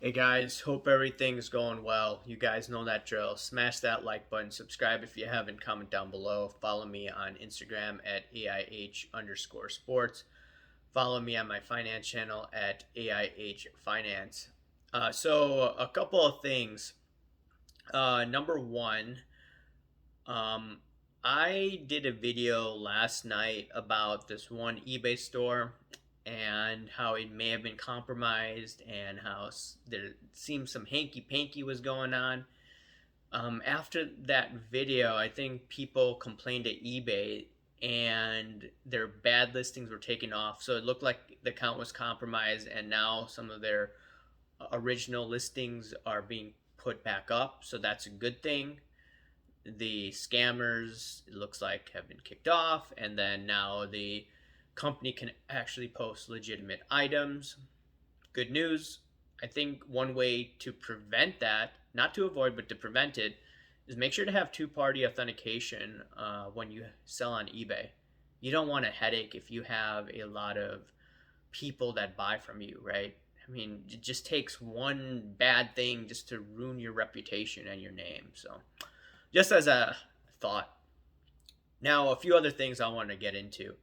Hey guys, hope everything's going well. You guys know that drill. Smash that like button, subscribe if you haven't, comment down below. Follow me on Instagram at AIH_sports. Follow me on my finance channel at AIH Finance. So a couple of things. Number one, um, I did a video last night about this one eBay store and how it may have been compromised and how there seems some hanky panky was going on. After that video, I think people complained to eBay and their bad listings were taken off. So it looked like the account was compromised, and now some of their original listings are being put back up. So that's a good thing. The scammers, it looks like, have been kicked off, and then now the company can actually post legitimate items. Good news. I think one way to prevent that, not to avoid, but to prevent it, is make sure to have two-party authentication when you sell on eBay. You don't want a headache if you have a lot of people that buy from you, right? I mean, it just takes one bad thing just to ruin your reputation and your name. So just as a thought. Now, a few other things I want to get into.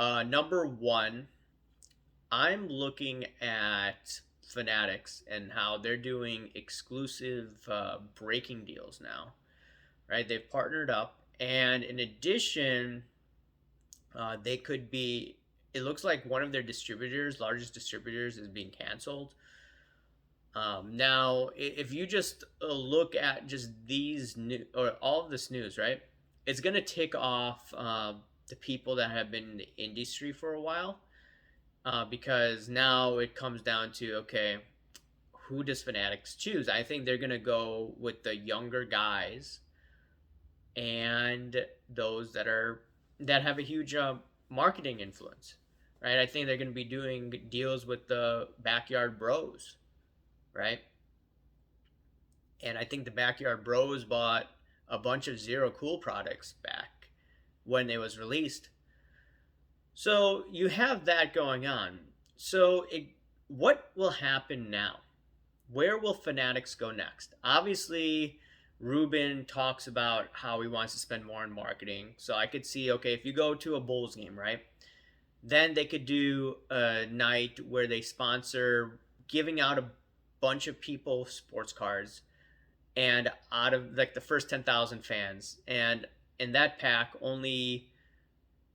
Number one, I'm looking at Fanatics and how they're doing exclusive breaking deals now, right? They've partnered up, and in addition, they could be. It looks like one of their distributors, largest distributors, is being canceled. Now, if you just look at just these new or all of this news, right? It's gonna tick off the people that have been in the industry for a while, because now it comes down to, okay, who does Fanatics choose? I think they're gonna go with the younger guys and those that have a huge marketing influence, right? I think they're gonna be doing deals with the backyard bros, right? And I think the Backyard Bros bought a bunch of Zero Cool products back when it was released. So you have that going on. What will happen now? Where will Fanatics go next? Obviously, Ruben talks about how he wants to spend more on marketing. So I could see, okay, if you go to a Bulls game, right? Then they could do a night where they sponsor giving out a bunch of people sports cards, and out of like the first 10,000 fans, and in that pack only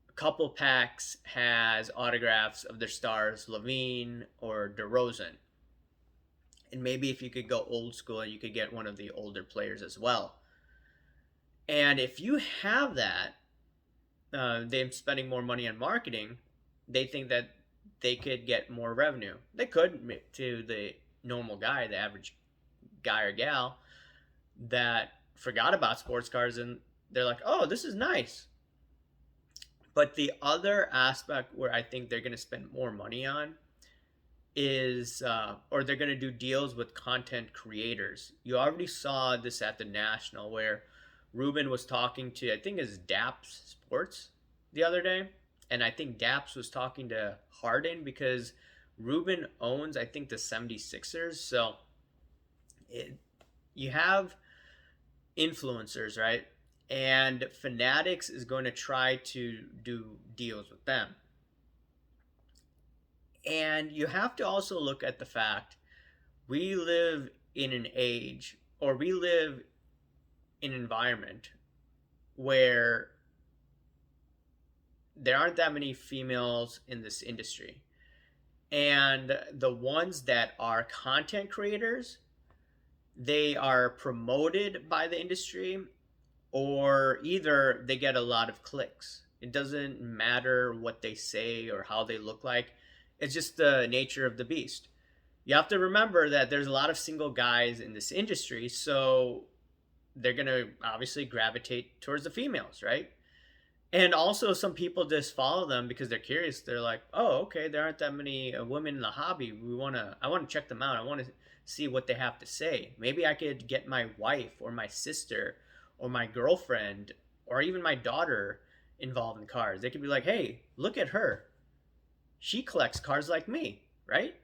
a couple packs has autographs of their stars, Levine or DeRozan. And maybe if you could go old school, you could get one of the older players as well. And if you have that, them spending more money on marketing, they think that they could get more revenue. They could, to the normal guy, the average guy or gal that forgot about sports cars, and they're like, oh, this is nice. But the other aspect where I think they're going to spend more money on is, or they're going to do deals with content creators. You already saw this at the National where Ruben was talking to, I think it's Daps Sports the other day. And I think Daps was talking to Harden because Ruben owns, I think, the 76ers. So you have influencers, right? And Fanatics is going to try to do deals with them. And you have to also look at the fact we live in an age, or we live in an environment where there aren't that many females in this industry. And the ones that are content creators, they are promoted by the industry, or either they get a lot of clicks. It doesn't matter what they say or how they look like. It's just the nature of the beast. You have to remember that there's a lot of single guys in this industry, so they're going to obviously gravitate towards the females, right? And also, some people just follow them because they're curious. They're like, "Oh, okay, there aren't that many women in the hobby. I want to check them out. I want to see what they have to say. Maybe I could get my wife or my sister or my girlfriend or even my daughter involved in cars. They could be like, "Hey, look at her. She collects cars like me," right?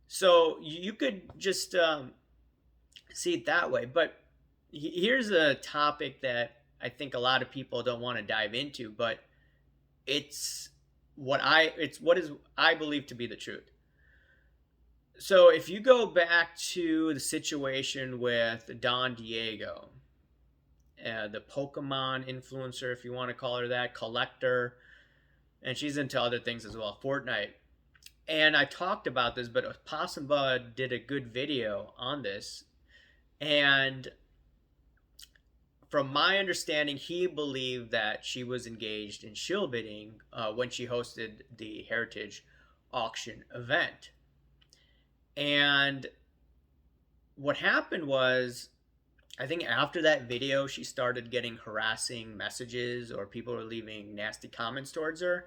So you could just see it that way. But here's a topic that I think a lot of people don't want to dive into, but it's it's what is I believe to be the truth. So if you go back to the situation with Don Diego, the Pokemon influencer, if you want to call her that, collector, and she's into other things as well, Fortnite. And I talked about this, but Possum Bud did a good video on this. And from my understanding, he believed that she was engaged in shill bidding when she hosted the Heritage auction event. And what happened was, I think after that video, she started getting harassing messages or people were leaving nasty comments towards her.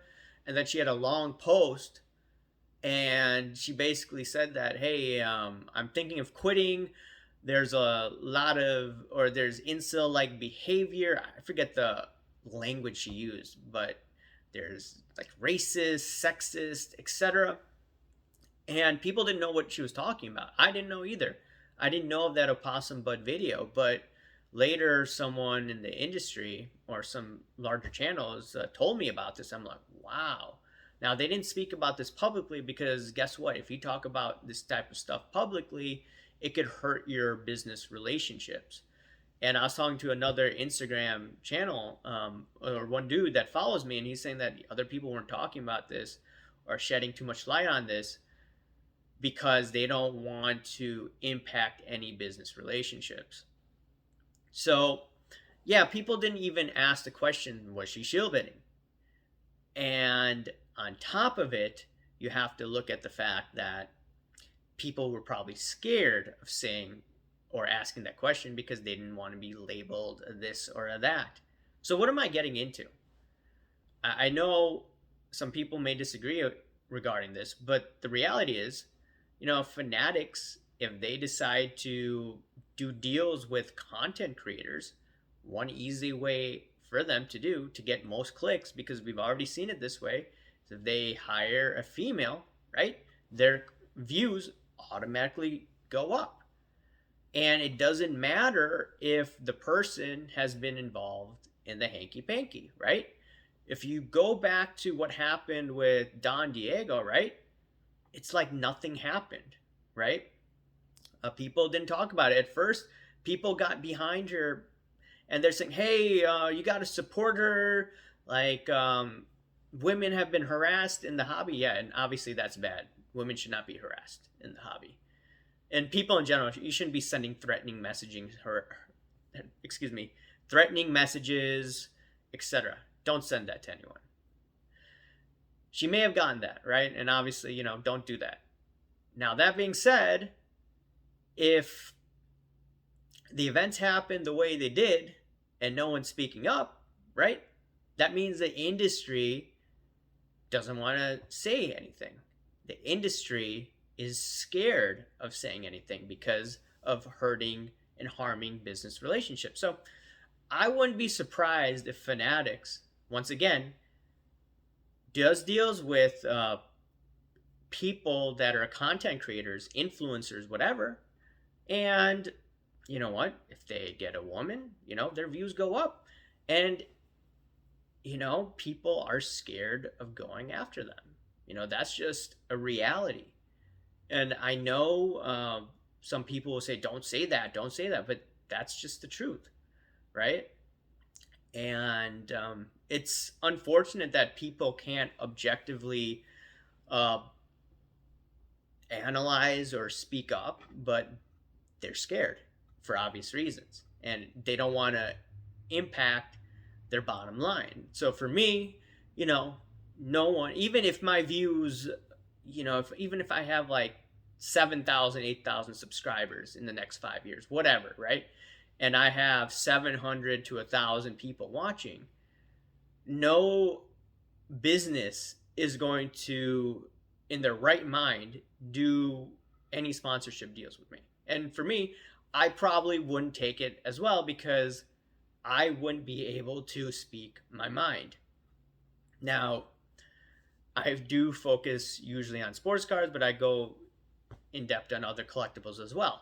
And then she had a long post and she basically said that, hey, I'm thinking of quitting. There's a lot of, or there's incel like behavior. I forget the language she used, but there's like racist, sexist, etc. And people didn't know what she was talking about. I didn't know either. I didn't know of that Opossum Bud video, but later someone in the industry or some larger channels told me about this. I'm like, wow. Now, they didn't speak about this publicly because guess what? If you talk about this type of stuff publicly, it could hurt your business relationships. And I was talking to another Instagram channel, or one dude that follows me, and he's saying that other people weren't talking about this or shedding too much light on this because they don't want to impact any business relationships. So, yeah, people didn't even ask the question, was she shill bidding? And on top of it, you have to look at the fact that people were probably scared of saying or asking that question because they didn't want to be labeled this or that. So, what am I getting into? I know some people may disagree regarding this, but the reality is, Fanatics, if they decide to do deals with content creators, one easy way for them to do to get most clicks, because we've already seen it this way, is if they hire a female, right? Their views automatically go up. And it doesn't matter if the person has been involved in the hanky panky, right? If you go back to what happened with Don Diego, right? It's like nothing happened, right? People didn't talk about it. At first, people got behind her and they're saying, hey, you got to support her. Like, women have been harassed in the hobby. Yeah, and obviously that's bad. Women should not be harassed in the hobby. And people in general, you shouldn't be sending threatening messaging threatening messages, etc. Don't send that to anyone. She may have gotten that, right? And obviously, don't do that. Now, that being said, if the events happen the way they did and no one's speaking up, right? That means the industry doesn't want to say anything. The industry is scared of saying anything because of hurting and harming business relationships. So I wouldn't be surprised if Fanatics, once again, does deals with people that are content creators, influencers, whatever. And you know what? If they get a woman, their views go up. And, people are scared of going after them. That's just a reality. And I know some people will say, don't say that, but that's just the truth, right? And it's unfortunate that people can't objectively analyze or speak up, but they're scared for obvious reasons. And they don't want to impact their bottom line. So for me, no one, even if my views, even if I have like 7,000, 8,000 subscribers in the next 5 years, whatever, right? And I have 700 to 1,000 people watching, no business is going to, in their right mind, do any sponsorship deals with me. And for me, I probably wouldn't take it as well because I wouldn't be able to speak my mind. Now, I do focus usually on sports cars, but I go in depth on other collectibles as well.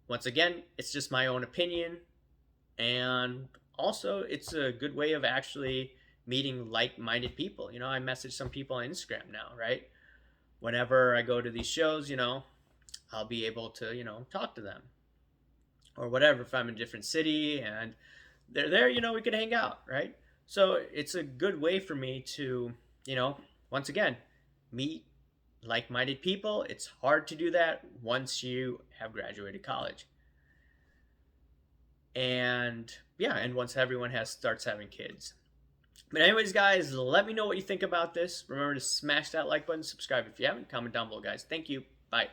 Once again, it's just my own opinion, and also it's a good way of actually meeting like-minded people. I message some people on Instagram now, right? Whenever I go to these shows, I'll be able to, talk to them or whatever. If I'm in a different city and they're there, we could hang out, right? So it's a good way for me to, you know, once again, meet like-minded people. It's hard to do that once you have graduated college. And yeah, and once everyone starts having kids. But anyways, guys, let me know what you think about this. Remember to smash that like button, subscribe if you haven't, comment down below, guys. Thank you. Bye.